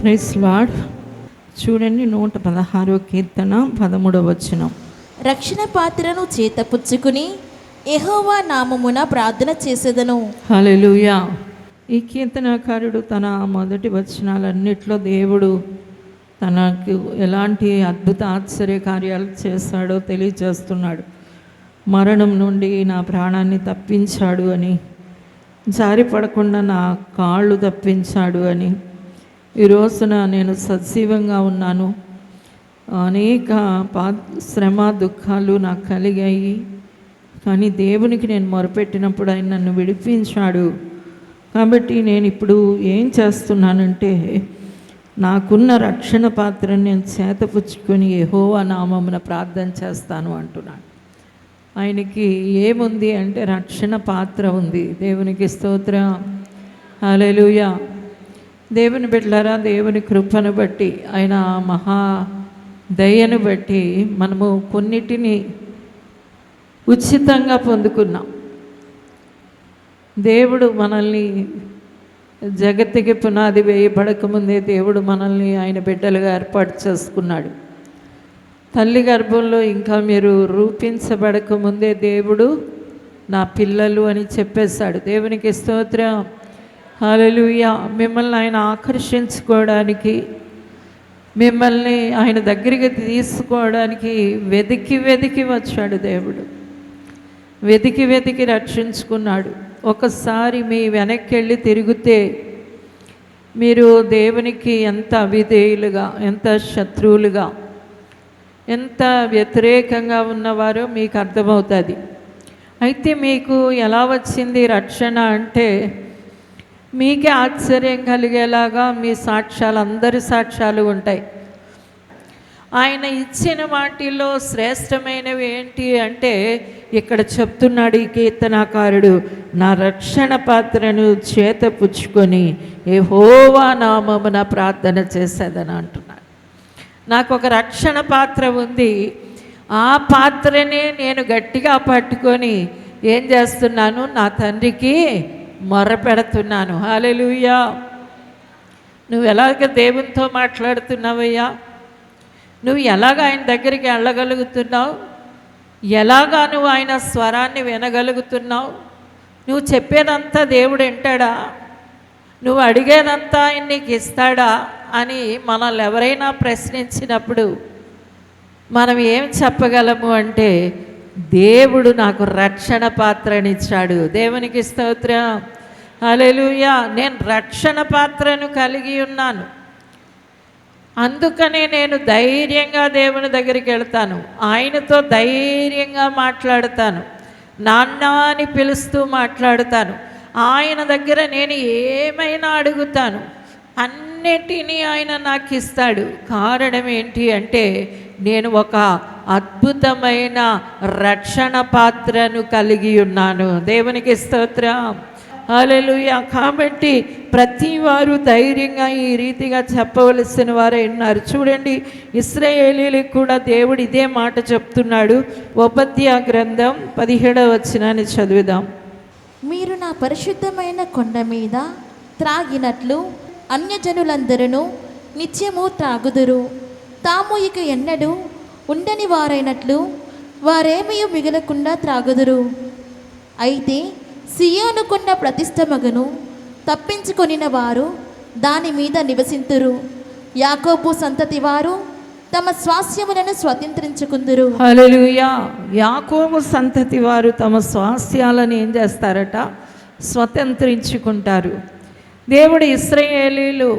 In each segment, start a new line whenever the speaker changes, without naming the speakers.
Praise lord. చూడండి 116వ కీర్తన 13వ వచనం.
రక్షణ పాత్రను చేతపుచ్చుకుని యెహోవా నామమున ప్రార్థన చేసేదను.
హల్లెలూయా. ఈ కీర్తనకారుడు తన మొదటి వచనాలన్నిట్లో దేవుడు తనకు ఎలాంటి అద్భుత ఆశ్చర్య కార్యాలు చేశాడో తెలియజేస్తున్నాడు. మరణం నుండి నా ప్రాణాన్ని తప్పించాడు అని, జారిపడకుండా నా కాళ్ళు తప్పించాడు అని, ఈ రోజున నేను సజీవంగా ఉన్నాను, అనేక శ్రమ దుఃఖాలు నాకు కలిగాయి, కానీ దేవునికి నేను మొరపెట్టినప్పుడు ఆయన నన్ను విడిపించాడు. కాబట్టి నేను ఇప్పుడు ఏం చేస్తున్నానంటే నాకున్న రక్షణ పాత్రను నేను చేతపుచ్చుకొని యెహోవా నామమున ప్రార్థన చేస్తాను అంటున్నాడు. ఆయనకి ఏముంది అంటే రక్షణ పాత్ర ఉంది. దేవునికి స్తోత్రం. హల్లెలూయా. దేవుని బిడ్డలారా, దేవుని కృపను బట్టి, ఆయన మహా దయను బట్టి మనము కొన్నిటిని ఉచితంగా పొందుకున్నాం. దేవుడు మనల్ని జగత్తుకి పునాది వేయబడకముందే దేవుడు మనల్ని ఆయన బిడ్డలుగా ఏర్పాటు చేసుకున్నాడు. తల్లి గర్భంలో ఇంకా మీరు రూపించబడకముందే దేవుడు నా పిల్లలు అని చెప్పేశాడు. దేవునికి స్తోత్రం. హల్లెలూయా. మిమ్మల్ని ఆయన ఆకర్షించుకోవడానికి, మిమ్మల్ని ఆయన దగ్గరికి తీసుకోవడానికి వెతికి వెతికి వచ్చాడు దేవుడు. వెతికి వెతికి రక్షించుకున్నాడు. ఒకసారి మీ వెనక్కి వెళ్ళి తిరిగితే మీరు దేవునికి ఎంత అవిధేయులుగా, ఎంత శత్రువులుగా, ఎంత వ్యతిరేకంగా ఉన్నవారో మీకు అర్థమవుతుంది. అయితే మీకు ఎలా వచ్చింది రక్షణ అంటే మీకే ఆశ్చర్యం కలిగేలాగా మీ సాక్ష్యాలు, అందరి సాక్ష్యాలు ఉంటాయి. ఆయన ఇచ్చిన వాటిలో శ్రేష్టమైనవి ఏంటి అంటే ఇక్కడ చెప్తున్నాడు ఈ కీర్తనాకారుడు, నా రక్షణ పాత్రను చేతపుచ్చుకొని యెహోవా నామమున ప్రార్థన చేసేదని అంటున్నాడు. నాకు ఒక రక్షణ పాత్ర ఉంది, ఆ పాత్రనే నేను గట్టిగా పట్టుకొని ఏం చేస్తున్నాను, నా తండ్రికి మొరపెడుతున్నాను. హల్లెలూయా. నువ్వు ఎలాగ దేవునితో మాట్లాడుతున్నావయ్యా? నువ్వు ఎలాగ ఆయన దగ్గరికి వెళ్ళగలుగుతున్నావు? ఎలాగా నువ్వు ఆయన స్వరాన్ని వినగలుగుతున్నావు? నువ్వు చెప్పేదంతా దేవుడు వింటాడా? నువ్వు అడిగేదంతా ఆయన నీకు ఇస్తాడా అని మనల్ని ఎవరైనా ప్రశ్నించినప్పుడు మనం ఏం చెప్పగలము అంటే దేవుడు నాకు రక్షణ పాత్రనిచ్చాడు. దేవునికి స్తోత్రం. హల్లెలూయా. నేను రక్షణ పాత్రను కలిగి ఉన్నాను, అందుకనే నేను ధైర్యంగా దేవుని దగ్గరికి వెళ్తాను, ఆయనతో ధైర్యంగా మాట్లాడతాను, నాన్న అని పిలుస్తూ మాట్లాడుతాను. ఆయన దగ్గర నేను ఏమైనా అడుగుతాను, అన్నిటినీ ఆయన నాకు ఇస్తాడు. కారణం ఏంటి అంటే నేను ఒక అద్భుతమైన రక్షణ పాత్రను కలిగి ఉన్నాను. దేవునికి స్తోత్రం. హల్లెలూయా. కాబట్టి ప్రతి వారు ధైర్యంగా ఈ రీతిగా చెప్పవలసిన వారే ఉన్నారు. చూడండి, ఇశ్రాయేలీలకు కూడా దేవుడు ఇదే మాట చెప్తున్నాడు. ఉపద్య గ్రంథం 17వ వచనాన్ని చదువుదాం.
మీరు నా పరిశుద్ధమైన కొండ మీద త్రాగినట్లు అన్యజనులందరూ నిత్యము త్రాగుదురు. తాము ఇక ఎన్నడూ ఉండని వారైనట్లు వారేమీ మిగలకుండా త్రాగుదురు. అయితే సియోను కొండ ప్రతిష్టమగను, తప్పించుకొనిన వారు దాని మీద నివసింతురు. యాకోబు సంతతి వారు తమ స్వాస్థ్యములను స్వతంత్రించుకుందురు.
హల్లెలూయా. యాకోబు సంతతి వారు తమ స్వాస్థ్యాలను ఏం చేస్తారట? స్వతంత్రించుకుంటారు. దేవుడు ఇశ్రాయేలీలు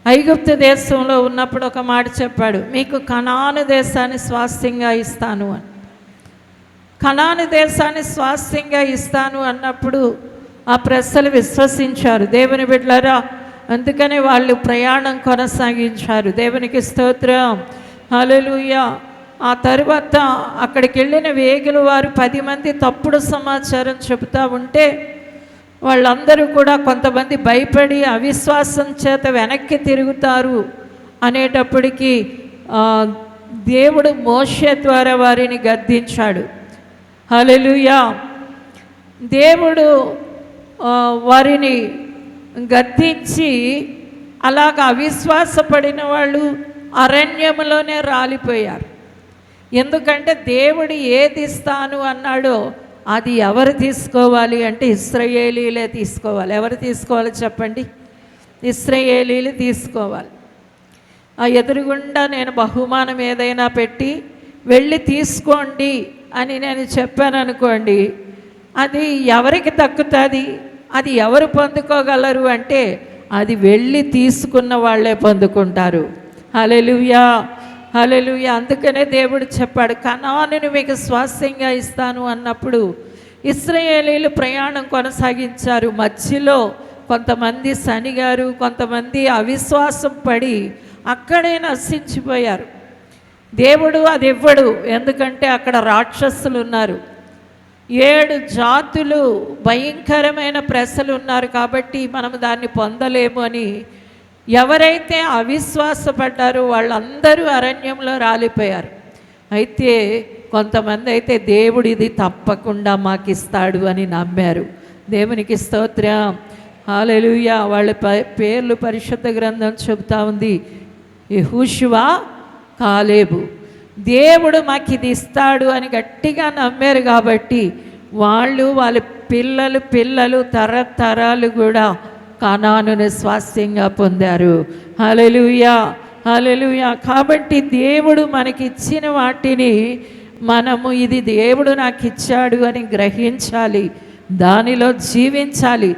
ఐగుప్తు దేశంలో ఉన్నప్పుడు ఒక మాట చెప్పాడు, మీకు కనాను దేశాన్ని స్వాస్థ్యంగా ఇస్తాను అని. కనాను దేశాన్ని స్వాస్థ్యంగా ఇస్తాను అన్నప్పుడు ఆ ప్రజలు విశ్వసించారు. దేవుని బిడ్డలారా, అందుకని వాళ్ళు ప్రయాణం కొనసాగించారు. దేవునికి స్తోత్రం. హల్లెలూయా. ఆ తర్వాత అక్కడికి వెళ్ళిన వేగుల వారు 10 మంది తప్పుడు సమాచారం చెబుతూ ఉంటే వాళ్ళందరూ కూడా కొంతమంది భయపడి అవిశ్వాసం చేత వెనక్కి తిరుగుతారు అనేటప్పటికీ దేవుడు మోషే ద్వారా వారిని గద్దించాడు. హల్లెలూయా. దేవుడు వారిని గద్దించి అలాగ అవిశ్వాసపడిన వాళ్ళు అరణ్యములోనే రాలిపోయారు. ఎందుకంటే దేవుడు ఏది ఇస్తాను అన్నాడో అది ఎవరు తీసుకోవాలి అంటే ఇశ్రాయేలీలే తీసుకోవాలి. ఎవరు తీసుకోవాలి చెప్పండి? ఇశ్రాయేలీలు తీసుకోవాలి. ఆ ఎదురుగుండా నేను బహుమానం ఏదైనా పెట్టి వెళ్ళి తీసుకోండి అని నేను చెప్పాను అనుకోండి, అది ఎవరికి దక్కుతుంది? అది ఎవరు పొందుకోగలరు అంటే అది వెళ్ళి తీసుకున్న వాళ్ళే పొందుకుంటారు. హల్లెలూయా, హల్లెలూయా. అందుకనే దేవుడు చెప్పాడు, కనానుని మీకు స్వాస్థ్యంగా ఇస్తాను అన్నప్పుడు ఇశ్రాయేలీలు ప్రయాణం కొనసాగించారు. మధ్యలో కొంతమంది సనిగారు, కొంతమంది అవిశ్వాసం పడి అక్కడే నశించిపోయారు. దేవుడు అది ఇవ్వడు, ఎందుకంటే అక్కడ రాక్షసులు ఉన్నారు. 7 జాతులు భయంకరమైన ప్రజలు ఉన్నారు కాబట్టి మనం దాన్ని పొందలేము అని ఎవరైతే అవిశ్వాసపడ్డారో వాళ్ళందరూ అరణ్యంలో రాలిపోయారు. అయితే కొంతమంది అయితే దేవుడు ఇది తప్పకుండా మాకు ఇస్తాడు అని నమ్మారు. దేవునికి స్తోత్రం, హల్లెలూయా. వాళ్ళ పేర్లు పరిశుద్ధ గ్రంథం చెబుతా ఉంది. యెహోషువ, కాలేబు. దేవుడు మాకు ఇది ఇస్తాడు అని గట్టిగా నమ్మారు కాబట్టి వాళ్ళ పిల్లలు తరతరాలు కూడా కనానుని స్వాస్థ్యంగా పొందారు. హల్లెలూయా, హల్లెలూయా. కాబట్టి దేవుడు మనకి ఇచ్చిన వాటిని మనము ఇది దేవుడు నాకు ఇచ్చాడు అని గ్రహించాలి, దానిలో జీవించాలి,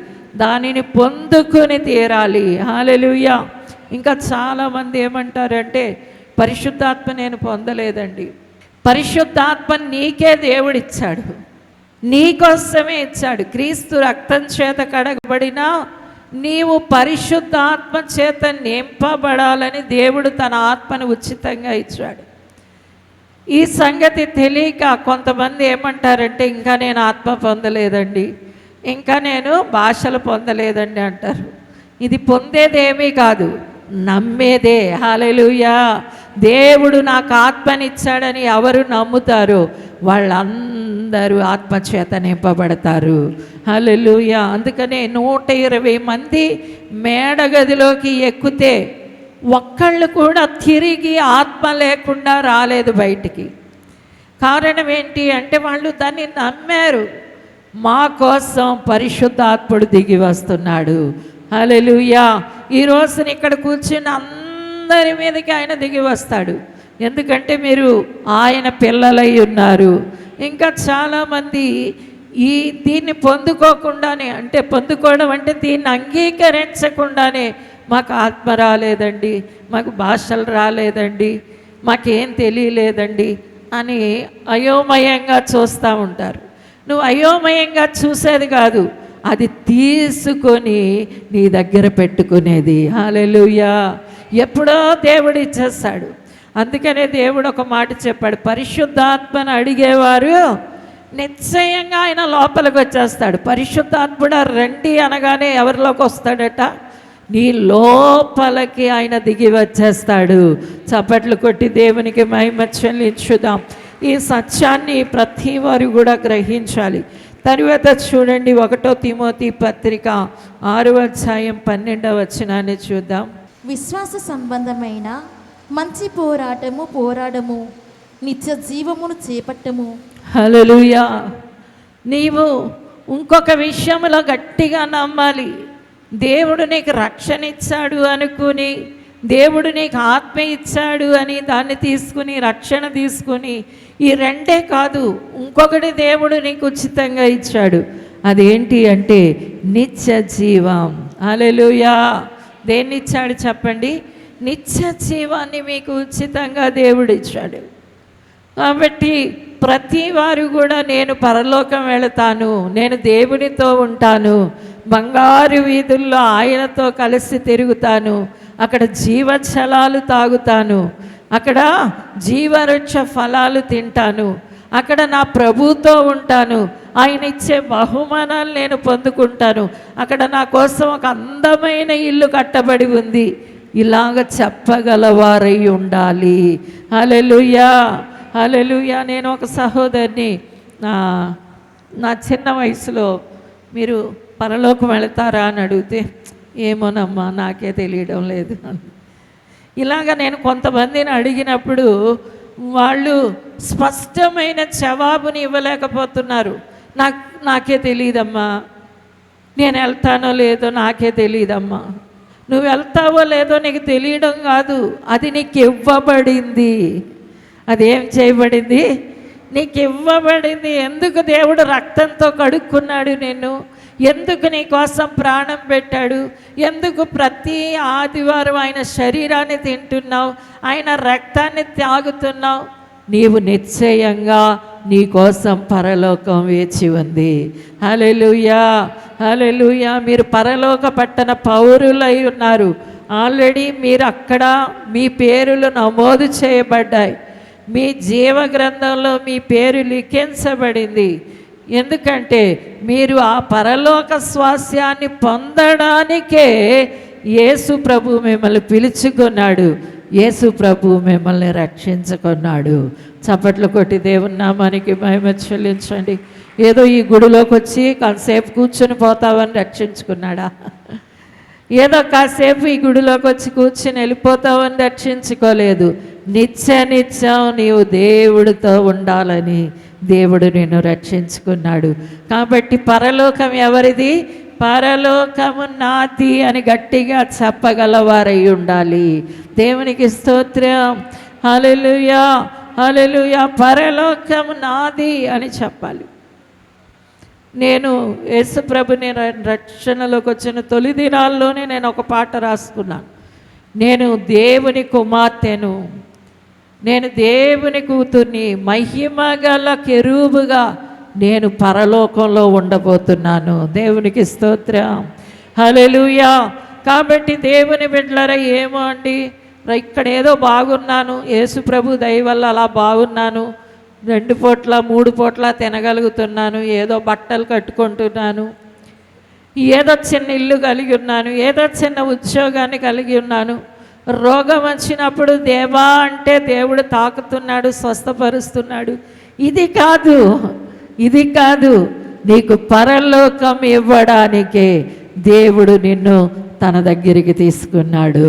దానిని పొందుకొని తీరాలి. హల్లెలూయా. ఇంకా చాలామంది ఏమంటారంటే పరిశుద్ధాత్మ నేను పొందలేదండి. పరిశుద్ధాత్మ నీకే దేవుడిచ్చాడు, నీకోసమే ఇచ్చాడు. క్రీస్తు రక్తం చేత కడగబడినా నీవు పరిశుద్ధాత్మ చేత నింపబడాలని దేవుడు తన ఆత్మను ఉచితంగా ఇచ్చాడు. ఈ సంగతి తెలియక కొంతమంది ఏమంటారంటే ఇంకా నేను ఆత్మ పొందలేదండి, ఇంకా నేను భాషలు పొందలేదండి అంటారు. ఇది పొందేదేమీ కాదు, నమ్మేదే. హల్లెలూయా. దేవుడు నాకు ఆత్మనిచ్చాడని ఎవరు నమ్ముతారో వాళ్ళందరూ ఆత్మచేత నింపబడతారు. హల్లెలూయా. అందుకనే 120 మంది మేడగదిలోకి ఎక్కితే ఒక్కళ్ళు కూడా తిరిగి ఆత్మ లేకుండా రాలేదు బయటికి. కారణం ఏంటి అంటే వాళ్ళు దాన్ని నమ్మారు. మా కోసం పరిశుద్ధాత్ముడు దిగి వస్తున్నాడు. హల్లెలూయా. ఈ రోజున ఇక్కడ కూర్చుని అందరి మీదకి ఆయన దిగి వస్తాడు, ఎందుకంటే మీరు ఆయన పిల్లలై ఉన్నారు. ఇంకా చాలామంది దీన్ని పొందుకోకుండానే, అంటే పొందుకోవడం అంటే దీన్ని అంగీకరించకుండానే మాకు ఆత్మ రాలేదండి, మాకు భాషలు రాలేదండి, మాకేం తెలియలేదండి అని అయోమయంగా చూస్తూ ఉంటారు. నువ్వు అయోమయంగా చూసేది కాదు, అది తీసుకొని నీ దగ్గర పెట్టుకునేది. హల్లెలూయా. ఎప్పుడో దేవుడు ఇచ్చేస్తాడు. అందుకనే దేవుడు ఒక మాట చెప్పాడు, పరిశుద్ధాత్మను అడిగేవారు నిశ్చయంగా ఆయన లోపలికి వచ్చేస్తాడు. పరిశుద్ధాత్ముడు రండి అనగానే ఎవరిలోకి వస్తాడట? నీ లోపలికి ఆయన దిగి వచ్చేస్తాడు. చప్పట్లు కొట్టి దేవునికి మహిమ చెల్లించుదాం. ఈ సత్యాన్ని ప్రతి వారు కూడా గ్రహించాలి. తరువాత చూడండి 1 తిమోతి పత్రిక 6వ అధ్యాయం 12వ వచనాన్ని చూద్దాం.
విశ్వాస సంబంధమైన మంచి పోరాడము, నిత్య జీవమును చేపట్టము.
హల్లెలూయా. నీవు ఇంకొక విషయంలో గట్టిగా నమ్మాలి. దేవుడు నీకు రక్షణ ఇచ్చాడు అనుకుని, దేవుడు నీకు ఆత్మ ఇచ్చాడు అని దాన్ని తీసుకుని రక్షణ తీసుకుని, ఈ రెండే కాదు ఇంకొకటి దేవుడు నీకు ఉచితంగా ఇచ్చాడు. అదేంటి అంటే నిత్య జీవం. హల్లెలూయా. దేన్ని ఇచ్చాడు చెప్పండి? నిత్య జీవాన్ని మీకు ఉచితంగా దేవుడు ఇచ్చాడు. కాబట్టి ప్రతి వారు కూడా నేను పరలోకం వెళతాను, నేను దేవునితో ఉంటాను, బంగారు వీధుల్లో ఆయనతో కలిసి తిరుగుతాను, అక్కడ జీవజలాలు తాగుతాను, అక్కడ జీవవృక్ష ఫలాలు తింటాను, అక్కడ నా ప్రభుతో ఉంటాను, ఆయన ఇచ్చే బహుమానాలు నేను పొందుకుంటాను, అక్కడ నా కోసం ఒక అందమైన ఇల్లు కట్టబడి ఉంది, ఇలాగ చెప్పగలవారై ఉండాలి. హల్లెలూయా, హల్లెలూయా. నేను ఒక సహోదరిని నా చిన్న వయసులో మీరు పరలోకం వెళతారా అని అడిగితే ఏమోనమ్మా నాకే తెలియడం లేదు. ఇలాగ నేను కొంతమందిని అడిగినప్పుడు వాళ్ళు స్పష్టమైన జవాబుని ఇవ్వలేకపోతున్నారు. నాకే తెలియదమ్మా, నేను వెళ్తానో లేదో నాకే తెలియదమ్మా. నువ్వు వెళ్తావో లేదో నీకు తెలియడం కాదు, అది నీకు ఇవ్వబడింది. అదేం చేయబడింది? నీకు ఇవ్వబడింది. ఎందుకు దేవుడు రక్తంతో కడుక్కున్నాడు నిన్ను? ఎందుకు నీ కోసం ప్రాణం పెట్టాడు? ఎందుకు ప్రతి ఆదివారం ఆయన శరీరాన్ని తింటున్నావు, ఆయన రక్తాన్ని తాగుతున్నావు? నీవు నిశ్చయంగా నీ కోసం పరలోకం వేచి ఉంది. హల్లెలూయా, హల్లెలూయా. మీరు పరలోక పట్టణ పౌరులై ఉన్నారు. ఆల్రెడీ మీరు అక్కడ మీ పేరులు నమోదు చేయబడ్డాయి. మీ జీవ గ్రంథంలో మీ పేరు లిఖించబడింది. ఎందుకంటే మీరు ఆ పరలోక స్వాస్యాన్ని పొందడానికే యేసు ప్రభు మిమ్మల్ని పిలుచుకున్నాడు. యేసు ప్రభు మిమ్మల్ని రక్షించుకున్నాడు. చప్పట్లు కొట్టి దేవుని నామానికి మహిమ చెల్లించండి. ఏదో ఈ గుడిలోకి వచ్చి కాసేపు కూర్చొని పోతావని రక్షించుకున్నాడా? ఏదో కాసేపు ఈ గుడిలోకి వచ్చి కూర్చొని వెళ్ళిపోతావని రక్షించుకోలేదు. నిత్యం నీవు దేవుడితో ఉండాలని దేవుడు నిన్ను రక్షించుకున్నాడు. కాబట్టి పరలోకం ఎవరిది? పరలోకము నాది అని గట్టిగా చెప్పగలవారై ఉండాలి. దేవునికి స్తోత్రం. హల్లెలూయా, హల్లెలూయా. పరలోకము నాది అని చెప్పాలి. నేను యేసుప్రభుని రక్షణలోకి వచ్చిన తొలి దినాల్లోనే నేను ఒక పాట రాసుకున్నాను. నేను దేవుని కుమార్తెను, నేను దేవుని కూతుర్ని, మహిమ గల కెరూబుగా నేను పరలోకంలో ఉండబోతున్నాను. దేవునికి స్తోత్రం. హల్లెలూయా. కాబట్టి దేవుని బిడ్డలారా, ఏమో అండి, ఇక్కడ ఏదో బాగున్నాను, యేసు ప్రభు దయ వల్ల అలా బాగున్నాను, 2 పూట్ల 3 పూట్ల తినగలుగుతున్నాను, ఏదో బట్టలు కట్టుకుంటున్నాను, ఏదో చిన్న ఇల్లు కలిగి ఉన్నాను, ఏదో చిన్న ఉద్యోగాన్ని కలిగి ఉన్నాను. రోగం వచ్చినప్పుడు దేవా అంటే దేవుడు తాకుతున్నాడు, స్వస్థపరుస్తున్నాడు. ఇది కాదు, ఇది కాదు. నీకు పరలోకం ఇవ్వడానికే దేవుడు నిన్ను తన దగ్గరికి తీసుకున్నాడు.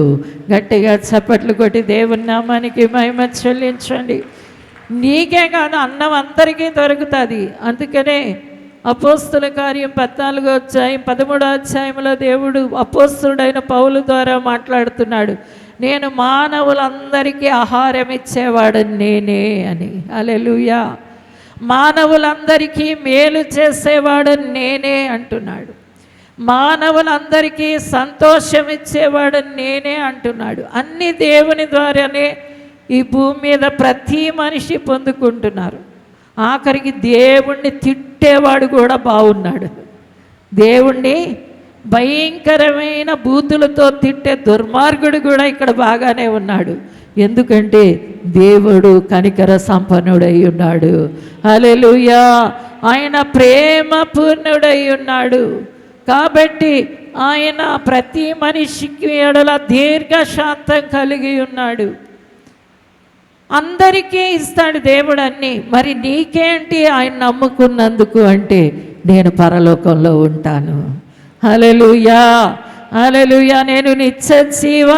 గట్టిగా చప్పట్లు కొట్టి దేవుని నామానికి మహిమ చెల్లించండి. నీకే కాదు, అన్నం అందరికీ దొరుకుతుంది. అందుకనే అపోస్తుల కార్యం 14వ అధ్యాయం 13వ అధ్యాయంలో దేవుడు అపోస్తుడైన పౌలు ద్వారా మాట్లాడుతున్నాడు. నేను మానవులందరికీ ఆహారం ఇచ్చేవాడు నేనే అని. హల్లెలూయా. మానవులందరికీ మేలు చేసేవాడు నేనే అంటున్నాడు. మానవులందరికీ సంతోషం ఇచ్చేవాడు నేనే అంటున్నాడు. అన్ని దేవుని ద్వారానే ఈ భూమి మీద ప్రతి మనిషి పొందుకుంటున్నారు. ఆఖరికి దేవుణ్ణి తిట్టేవాడు కూడా బాగున్నాడు. దేవుణ్ణి భయంకరమైన బూతులతో తిట్టే దుర్మార్గుడు కూడా ఇక్కడ బాగానే ఉన్నాడు. ఎందుకంటే దేవుడు కనికర సంపన్నుడై ఉన్నాడు. హల్లెలూయా. ఆయన ప్రేమ పూర్ణుడై ఉన్నాడు. కాబట్టి ఆయన ప్రతి మనిషికి ఎడల దీర్ఘశాంతం కలిగి ఉన్నాడు. అందరికీ ఇస్తాడు దేవుడు అన్నీ. మరి నీకేంటి ఆయన నమ్ముకున్నందుకు అంటే, నేను పరలోకంలో ఉంటాను. హల్లెలూయా, హల్లెలూయా. నేను నిత్యజీవ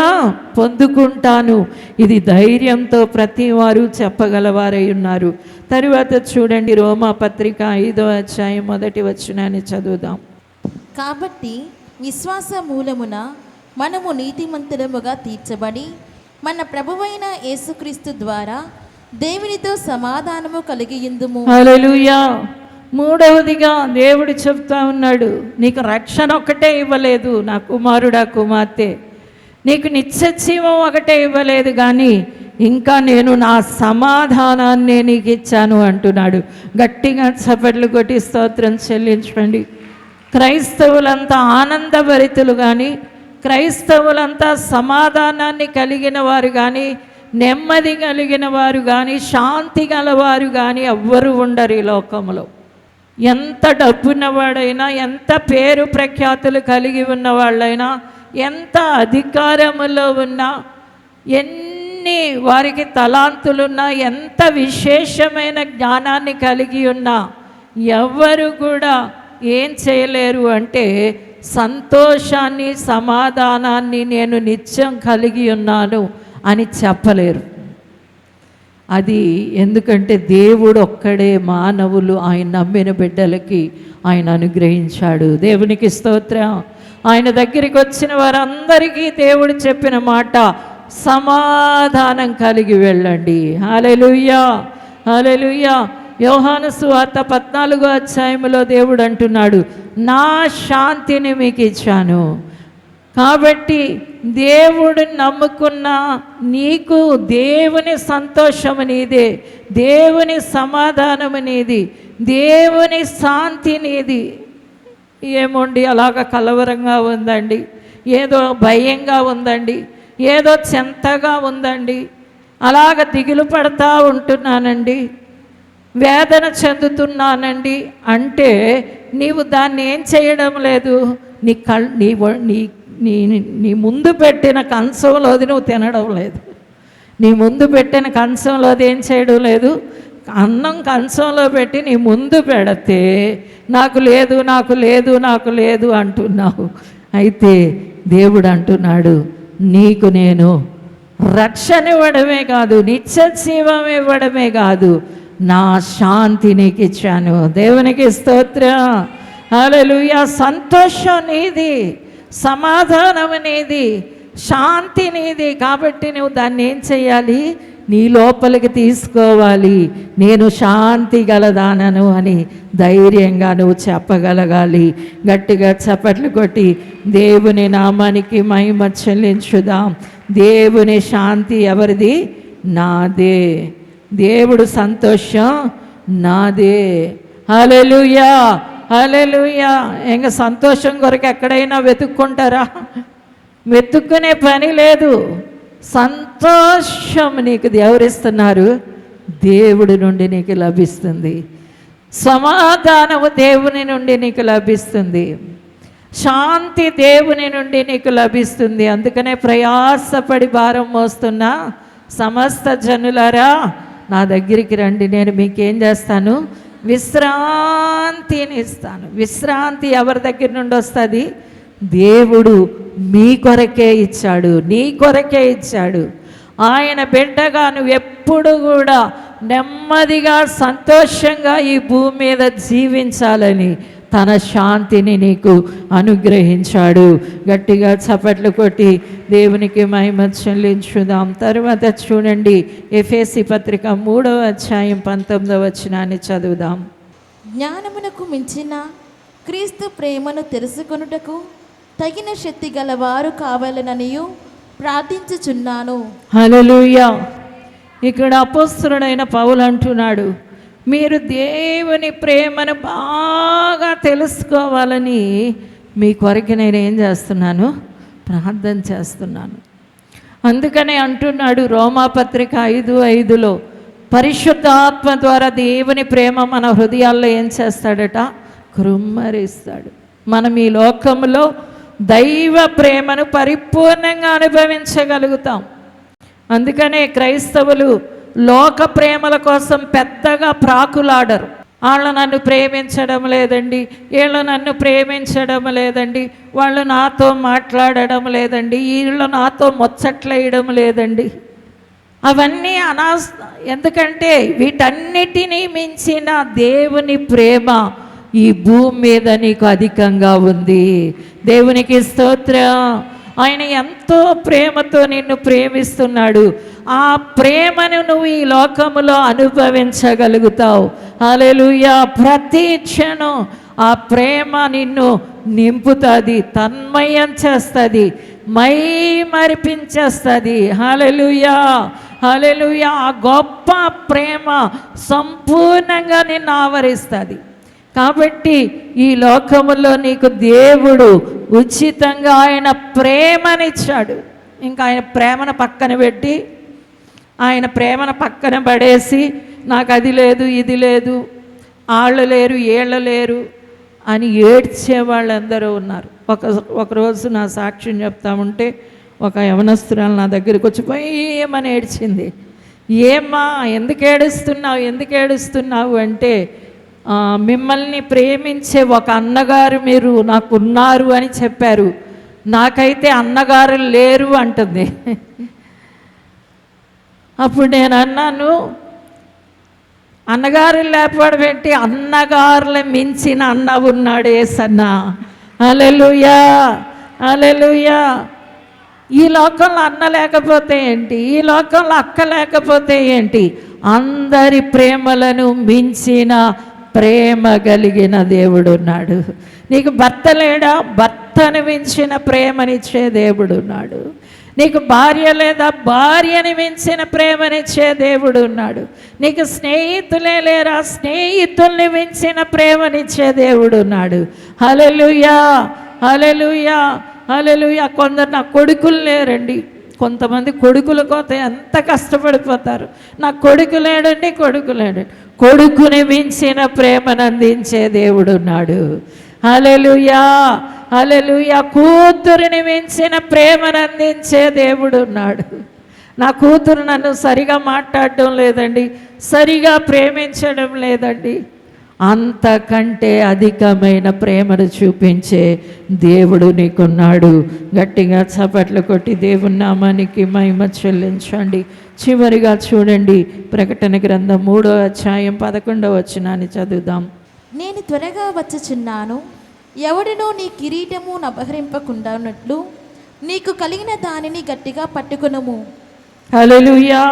పొందుకుంటాను. ఇది ధైర్యంతో ప్రతి వారు చెప్పగలవారై ఉన్నారు. తరువాత చూడండి, రోమాపత్రిక 5వ అధ్యాయం 1వ వచనాన్ని చదువుదాం.
కాబట్టి విశ్వాస మూలమున మనము నీతిమంతులముగా తీర్చబడి మన ప్రభువైన యేసుక్రీస్తు ద్వారా దేవునితో సమాధానము కలిగియుందుము.
హల్లెలూయా. మూడవదిగా దేవుడు చెప్తా ఉన్నాడు, నీకు రక్షణ ఒక్కటే ఇవ్వలేదు నా కుమారుడా కుమార్తె, నీకు నిత్యజీవం ఒకటే ఇవ్వలేదు, కానీ ఇంకా నేను నా సమాధానాన్ని నీకు ఇచ్చాను అంటున్నాడు. గట్టిగా చప్పట్లు కొట్టి స్తోత్రం చెల్లించండి. క్రైస్తవులంతా ఆనందభరితులు కానీ, క్రైస్తవులంతా సమాధానాన్ని కలిగిన వారు కానీ, నెమ్మది కలిగిన వారు కానీ, శాంతి గలవారు కానీ ఎవ్వరూ ఉండరు ఈ లోకంలో. ఎంత డబ్బున్నవాడైనా, ఎంత పేరు ప్రఖ్యాతులు కలిగి ఉన్నవాళ్ళైనా, ఎంత అధికారములో ఉన్నా, ఎన్ని వారికి తలాంతులున్నా, ఎంత విశేషమైన జ్ఞానాన్ని కలిగి ఉన్నా ఎవ్వరు కూడా ఏం చేయలేరు అంటే సంతోషాన్ని సమాధానాన్ని నేను నిత్యం కలిగి ఉన్నాను అని చెప్పలేరు. అది ఎందుకంటే దేవుడు ఒక్కడే మానవులు ఆయన నమ్మిన బిడ్డలకి ఆయన అనుగ్రహించాడు. దేవునికి స్తోత్రం. ఆయన దగ్గరికి వచ్చిన వారందరికీ దేవుడు చెప్పిన మాట, సమాధానం కలిగి వెళ్ళండి. హల్లెలూయా, హల్లెలూయా. యోహాను సువార్త 14వ అధ్యాయంలో దేవుడు అంటున్నాడు, నా శాంతిని మీకు ఇచ్చాను. కాబట్టి దేవుడిని నమ్ముకున్న నీకు దేవుని సంతోషము నీదే, దేవుని సమాధానము నీది, దేవుని శాంతి నీది. ఏమోండి అలాగ కలవరంగా ఉందండి, ఏదో భయంగా ఉందండి, ఏదో చెంతగా ఉందండి, అలాగ దిగులు పడతా ఉంటున్నానండి, వేదన చెందుతున్నానండి అంటే నీవు దాన్ని ఏం చేయడం లేదు. నీ ముందు పెట్టిన కంచంలోది నువ్వు తినడం లేదు. నీ ముందు పెట్టిన కంచంలోది ఏం చేయడం లేదు. అన్నం కంచంలో పెట్టి నీ ముందు పెడితే నాకు లేదు, నాకు లేదు, నాకు లేదు అంటున్నావు. అయితే దేవుడు అంటున్నాడు, నీకు నేను రక్షణ ఇవ్వడమే కాదు, నిత్య జీవం ఇవ్వడమే కాదు, నా శాంతి నీకు ఇచ్చాను. దేవునికి స్తోత్రం. హల్లెలూయా. సంతోషం నీది, సమాధానం నీది, శాంతి నీది. కాబట్టి నువ్వు దాన్ని ఏం చేయాలి, నీ లోపలికి తీసుకోవాలి. నేను శాంతి గలదానను అని ధైర్యంగా నువ్వు చెప్పగలగాలి. గట్టిగా చప్పట్లు కొట్టి దేవుని నామానికి మహిమ చెల్లించుదాం. దేవుని శాంతి ఎవరిది? నాదే. దేవుడు సంతోషం నాదే. హల్లెలూయా, హల్లెలూయా. ఇంకా సంతోషం కొరకు ఎక్కడైనా వెతుక్కుంటారా? వెతుక్కునే పని లేదు. సంతోషం నీకు ఎవరిస్తున్నారు? దేవుడి నుండి నీకు లభిస్తుంది. సమాధానము దేవుని నుండి నీకు లభిస్తుంది. శాంతి దేవుని నుండి నీకు లభిస్తుంది. అందుకనే ప్రయాసపడి భారం మోస్తున్న సమస్త జనులారా నా దగ్గరికి రండి, నేను మీకేం చేస్తాను? విశ్రాంతిని ఇస్తాను. విశ్రాంతి ఎవరి దగ్గర నుండి వస్తుంది? దేవుడు మీ కొరకే ఇచ్చాడు, నీ కొరకే ఇచ్చాడు. ఆయన బిడ్డగా నువ్వు ఎప్పుడు కూడా నెమ్మదిగా సంతోషంగా ఈ భూమి మీద జీవించాలని తన శాంతిని నీకు అనుగ్రహించాడు. గట్టిగా చప్పట్లు కొట్టి దేవునికి మహిమ చెల్లించుదాం. తరువాత చూడండి, ఎఫెసీ పత్రిక 3వ అధ్యాయం 19వ వచనాన్ని చదువుదాం.
జ్ఞానమునకు మించిన క్రీస్తు ప్రేమను తెలుసుకొనుటకు తగిన శక్తి గలవారు కావాలననియు ప్రార్థించుచున్నాను.
హల్లెలూయా. ఇక్కడ అపోస్తలుడైన పౌలు అంటున్నాడు, మీరు దేవుని ప్రేమను బాగా తెలుసుకోవాలని మీ కొరకు నేను ఏం చేస్తున్నాను? ప్రార్థన చేస్తున్నాను. అందుకనే అంటున్నాడు రోమాపత్రిక 5:5లో, పరిశుద్ధాత్మ ద్వారా దేవుని ప్రేమ మన హృదయాల్లో ఏం చేస్తాడట? కృమ్మరిస్తాడు. మనం ఈ లోకంలో దైవ ప్రేమను పరిపూర్ణంగా అనుభవించగలుగుతాం. అందుకనే క్రైస్తవులు లోక ప్రేమల కోసం పెద్దగా ప్రాకులాడరు. వాళ్ళు నన్ను ప్రేమించడం లేదండి, వీళ్ళు నన్ను ప్రేమించడం లేదండి, వాళ్ళు నాతో మాట్లాడడం లేదండి, వీళ్ళు నాతో ముచ్చట్లేయడం లేదండి. అవన్నీ ఎందుకంటే వీటన్నిటినీ మించిన దేవుని ప్రేమ ఈ భూమి మీద నీకు అధికంగా ఉంది. దేవునికి స్తోత్రం. ఆయన ఎంతో ప్రేమతో నిన్ను ప్రేమిస్తున్నాడు. ఆ ప్రేమను నువ్వు ఈ లోకములో అనుభవించగలుగుతావు. హల్లెలూయా. ప్రతి క్షణం ఆ ప్రేమ నిన్ను నింపుతుంది, తన్మయం చేస్తుంది, మై మరిపించేస్తుంది. హల్లెలూయా, హల్లెలూయా. ఆ గొప్ప ప్రేమ సంపూర్ణంగా నిన్ను ఆవరిస్తుంది. కాబట్టి ఈ లోకములో నీకు దేవుడు ఉచితంగా ఆయన ప్రేమనిచ్చాడు. ఇంకా ఆయన ప్రేమను పక్కన పెట్టి, ఆయన ప్రేమను పక్కన పడేసి నాకు అది లేదు, ఇది లేదు, వాళ్ళు లేరు, వీళ్ళు లేరు అని ఏడ్చే వాళ్ళందరూ ఉన్నారు. ఒకరోజు నా సాక్ష్యం చెప్తా ఉంటే ఒక యవనస్తురాలు నా దగ్గరికి వచ్చి ఏమని ఏడ్చింది. ఏమ్మా ఎందుకు ఏడుస్తున్నావు అంటే మిమ్మల్ని ప్రేమించే ఒక అన్నగారు మీరు నాకున్నారు అని చెప్పారు, నాకైతే అన్నగారు లేరు అంటుంది. అప్పుడు నేను అన్నాను, అన్నగారు లేకపోవడం ఏంటి, అన్నగారుల మించిన అన్న ఉన్నాడు యేసన్న. హల్లెలూయా, హల్లెలూయా. ఈ లోకంలో అన్న లేకపోతే ఏంటి, ఈ లోకంలో అక్క లేకపోతే ఏంటి, అందరి ప్రేమలను మించిన ప్రేమ కలిగిన దేవుడు ఉన్నాడు. నీకు భర్త లేడా, భర్తను మించిన ప్రేమనిచ్చే దేవుడు ఉన్నాడు. నీకు భార్య లేదా, భార్యని మించిన ప్రేమనిచ్చే దేవుడు ఉన్నాడు. నీకు స్నేహితులే లేరా, స్నేహితుల్ని మించిన ప్రేమనిచ్చే దేవుడు ఉన్నాడు. హల్లెలూయా, హల్లెలూయా, హల్లెలూయా. కొందరు నా కొడుకులు లేరండి, కొంతమంది కొడుకుల కోసం ఎంత కష్టపడిపోతారు. నా కొడుకు లేడండి, కొడుకు లేడండి. కొడుకుని మించిన ప్రేమను అందించే దేవుడు ఉన్నాడు. హల్లెలూయా, హల్లెలూయా. కూతురిని మించిన ప్రేమను అందించే దేవుడు ఉన్నాడు. నా కూతురు నన్ను సరిగా మాట్లాడడం లేదండి, సరిగా ప్రేమించడం లేదండి, అంతకంటే అధికమైన ప్రేమను చూపించే దేవుడు నీకున్నాడు. గట్టిగా చప్పట్లు కొట్టి దేవుని నామానికి మహిమ చెల్లించండి. చివరిగా చూడండి, ప్రకటన గ్రంథం 3వ అధ్యాయం 11వ వచనాన్ని చదువుదాం.
నేను త్వరగా వచ్చుచున్నాను, ఎవడినో నీ కిరీటము అపహరింపకుండా ఉన్నట్లు నీకు కలిగిన దానిని గట్టిగా పట్టుకొనుము.
హల్లెలూయా.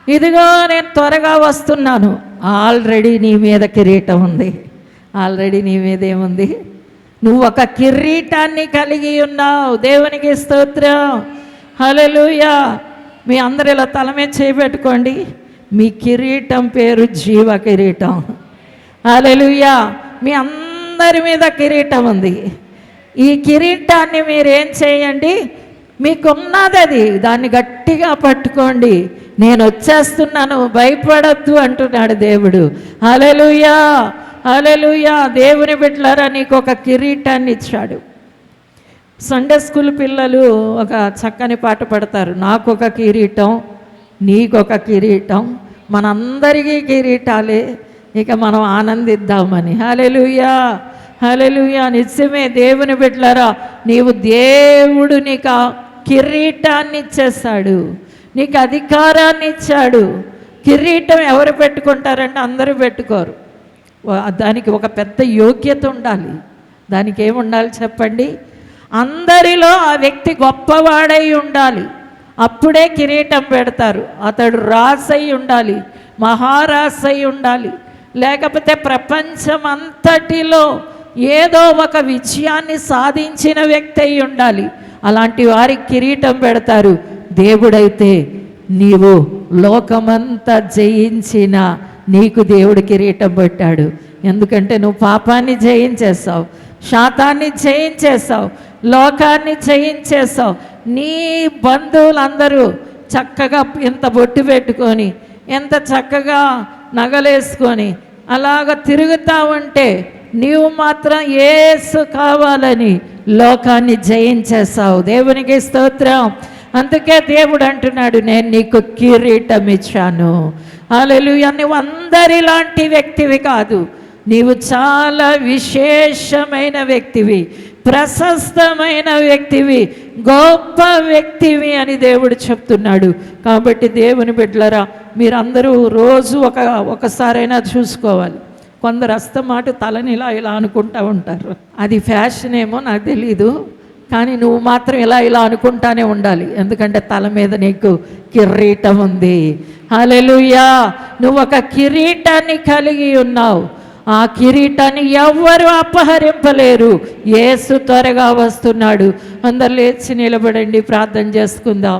ఇదిగో నేను త్వరగా వస్తున్నాను. ఆల్రెడీ నీ మీద కిరీటం ఉంది. ఆల్రెడీ నీ మీద ఏముంది, నువ్వు ఒక కిరీటాన్ని కలిగి ఉన్నావు. దేవునికి స్తోత్రం. హల్లెలూయా. మీ అందరు ఇలా తల మీద చేయబెట్టుకోండి. మీ కిరీటం పేరు జీవ కిరీటం. హల్లెలూయా. మీ అందరి మీద కిరీటం ఉంది. ఈ కిరీటాన్ని మీరేం చేయండి, మీకున్నది అది, దాన్ని గట్టిగా పట్టుకోండి. నేను వచ్చేస్తున్నాను, భయపడద్దు అంటున్నాడు దేవుడు. హల్లెలూయా, హల్లెలూయా. దేవుని బిడ్డలారా, నీకు ఒక కిరీటాన్ని ఇచ్చాడు. సండే స్కూల్ పిల్లలు ఒక చక్కని పాట పాడతారు, నాకొక కిరీటం నీకొక కిరీటం, మనందరికీ కిరీటాలే, ఇక మనం ఆనందిద్దామని. హల్లెలూయా, హల్లెలూయా. నిజమే దేవుని బిడ్డలారా, నీవు దేవుడు నీకు కిరీటాన్ని ఇచ్చేస్తాడు, నీకు అధికారాన్ని ఇచ్చాడు. కిరీటం ఎవరు పెట్టుకుంటారంటే అందరూ పెట్టుకోరు. దానికి ఒక పెద్ద యోగ్యత ఉండాలి. దానికి ఏముండాలి చెప్పండి, అందరిలో ఆ వ్యక్తి గొప్పవాడై ఉండాలి, అప్పుడే కిరీటం పెడతారు. అతడు రాసై ఉండాలి, మహారాసై ఉండాలి, లేకపోతే ప్రపంచం అంతటిలో ఏదో ఒక విజయాన్ని సాధించిన వ్యక్తి అయి ఉండాలి. అలాంటి వారికి కిరీటం పెడతారు. దేవుడైతే నీవు లోకమంతా జయించిన నీకు దేవుడు కిరీటం పెట్టాడు. ఎందుకంటే నువ్వు పాపాన్ని జయించేస్తావు, శాతాన్ని జయించేస్తావు, లోకాన్ని జయించేస్తావు. నీ బంధువులందరూ చక్కగా ఎంత బొట్టు పెట్టుకొని, ఎంత చక్కగా నగలేసుకొని అలాగ తిరుగుతా ఉంటే, నీవు మాత్రం యేసు కావాలని లోకాన్ని జయించేస్తావు. దేవునికి స్తోత్రం. అందుకే దేవుడు అంటున్నాడు, నేను నీకు కిరీటం ఇచ్చాను. హల్లెలూయా. నువ్వు అందరిలాంటి వ్యక్తివి కాదు, నీవు చాలా విశేషమైన వ్యక్తివి, ప్రశస్తమైన వ్యక్తివి, గొప్ప వ్యక్తివి అని దేవుడు చెప్తున్నాడు. కాబట్టి దేవుని బిడ్డలారా, మీరందరూ రోజు ఒకసారైనా చూసుకోవాలి. కొందరు అస్తమాట తలని ఇలా అనుకుంటూ ఉంటారు. అది ఫ్యాషన్ ఏమో నాకు తెలీదు, కానీ నువ్వు మాత్రం ఇలా అనుకుంటానే ఉండాలి. ఎందుకంటే తల మీద నీకు కిరీటం ఉంది. హల్లెలూయా. నువ్వు ఒక కిరీటాన్ని కలిగి ఉన్నావు. ఆ కిరీటాన్ని ఎవ్వరూ అపహరింపలేరు. యేసు త్వరగా వస్తున్నాడు. అందరు లేచి నిలబడండి, ప్రార్థన చేసుకుందాం.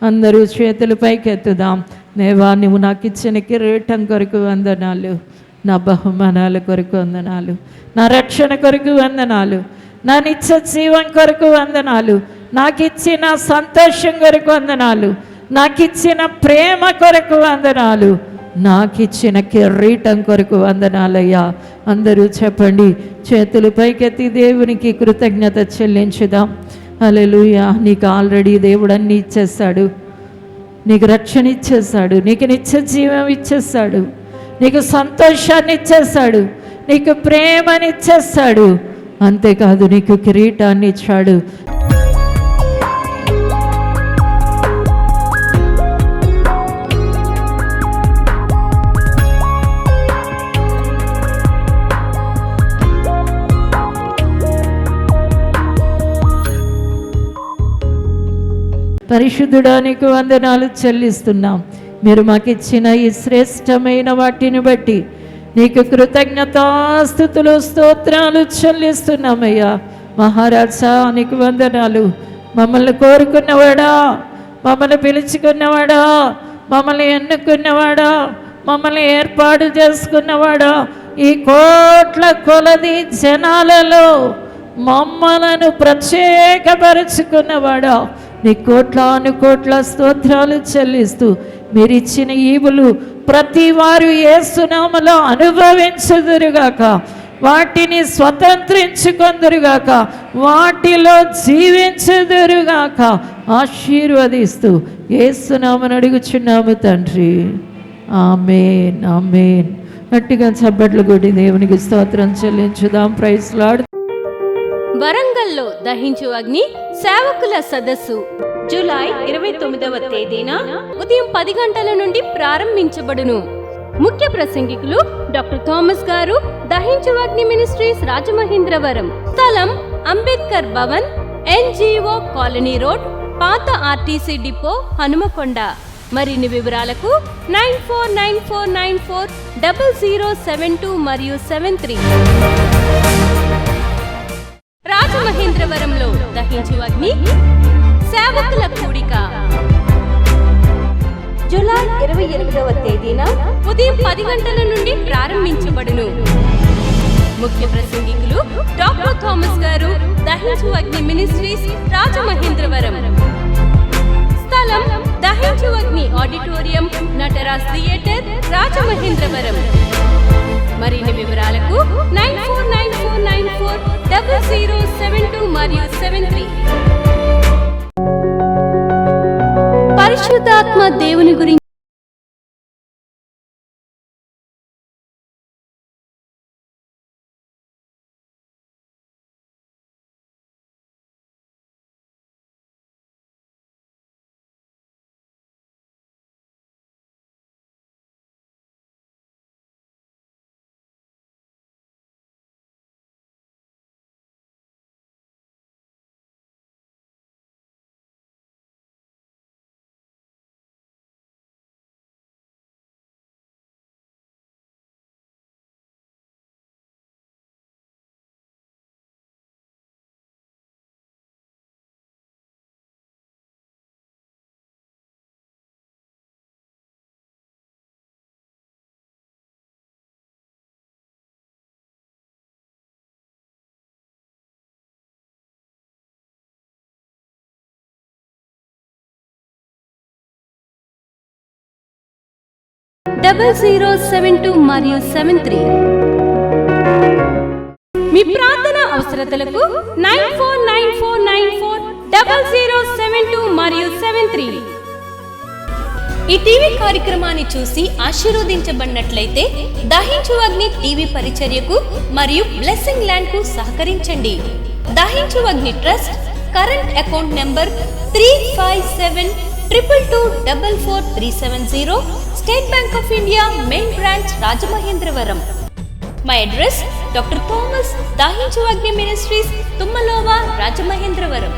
అందరూ చేతులు పైకెత్తుదాం. దేవా, నువ్వు నాకు ఇచ్చిన కిరీటం కొరకు వందనాలు, నా బహుమానాల కొరకు వందనాలు, నా రక్షణ కొరకు వందనాలు, నా నిత్య జీవం కొరకు వందనాలు, నాకు ఇచ్చిన సంతోషం కొరకు వందనాలు, నాకు ఇచ్చిన ప్రేమ కొరకు వందనాలు, నాకు ఇచ్చిన కిరీటం కొరకు వందనాలయ్యా. అందరూ చెప్పండి, చేతులు పైకెత్తి దేవునికి కృతజ్ఞత చెల్లించుదాం. హల్లెలూయా. నీకు ఆల్రెడీ దేవుడు అన్నీ ఇచ్చేస్తాడు. నీకు రక్షణ ఇచ్చేస్తాడు, నీకు నిత్య జీవం ఇచ్చేస్తాడు, నీకు సంతోషాన్ని ఇచ్చేస్తాడు, నీకు ప్రేమనిచ్చేస్తాడు. అంతేకాదు నీకు కిరీటాన్ని ఇచ్చాడు. పరిశుద్ధుడా, నీకు వందనాలు చెల్లిస్తున్నాం. మీరు మాకు ఇచ్చిన ఈ శ్రేష్టమైన వాటిని బట్టి నీకు కృతజ్ఞతాస్తుతులు స్తోత్రాలు చెల్లిస్తున్నామయ్యా. మహారాజా, నీకు వందనాలు. మమ్మల్ని కోరుకున్నవాడా, మమ్మల్ని పిలుచుకున్నవాడా, మమ్మల్ని ఎన్నుకున్నవాడా, మమ్మల్ని ఏర్పాటు చేసుకున్నవాడా, ఈ కోట్ల కొలది జనాలలో మమ్మలను ప్రత్యేకపరుచుకున్నవాడా, నీ కోట్లాను కోట్ల స్తోత్రాలు చెల్లిస్తూ మీరిచ్చిన ఈవులు ప్రతి వారు యేసునామములో అనుభవించుదురుగాక, వాటిని స్వతంత్రించుకొందురుగాక, వాటిలో జీవించుదురుగాక ఆశీర్వదిస్తూ యేసునామమున అడుగుచున్నాము తండ్రి. ఆమేన్, ఆమేన్. గట్టిగా చప్పట్లు కొట్టి దేవునికి స్తోత్రం చెల్లించుదాం. Praise lord.
వరంగల్లో దహించు అగ్ని సేవకుల సదస్సు జూలై 29వ తేదీన ఉదయం 10 గంటల నుండి ప్రారంభించబడును. ముఖ్య ప్రసంగికులు డాక్టర్ థామస్ గారు, దహించు అగ్ని మినిస్ట్రీస్ రాజమహేంద్రవరం. స్థలం Ambedkar Bhavan, NGO colony road, పాత RTC డిపో, హనుమకొండ. మరిన్ని వివరాలకు 9494940072 మరియు 73. రాజమహేంద్రవరంలో దహించు అగ్ని సేవకుల కూడిక జూలై 28వ తేదీన ఉదయం 10 గంటల నుండి ప్రారంభించబడును. ముఖ్య ప్రసంగికులు డాక్టర్ థామస్ గారు, దహించు అగ్ని మినిస్ట్రీస్ రాజమహేంద్రవరం. స్థలం దహించు అగ్ని ఆడిటోరియం, నటరాజ్ థియేటర్, రాజమహేంద్రవరం. మరిన్ని వివరాలకు 9494940072 మరియు 73. పరిశుద్ధాత్మ దేవుని గురించి .0072 మరియు 73. మీ ప్రార్థన అవసరతలకు 9494940072 మరియు 73. ఈ టీవీ కార్యక్రమాన్ని చూసి ఆశీర్వదించబడినట్లయితే దహించు అగ్ని టీవీ పరిచర్యకు మరియు బ్లెస్సింగ్ ల్యాండ్ కు సహకరించండి. దహించు అగ్ని trust current account number 357222444370, State Bank of India main branch Rajamahendravaram. My address doctor Thomas, దహించు అగ్ని మినిస్ట్రీస్, తుమ్మలోవా, రాజమహేంద్రవరం.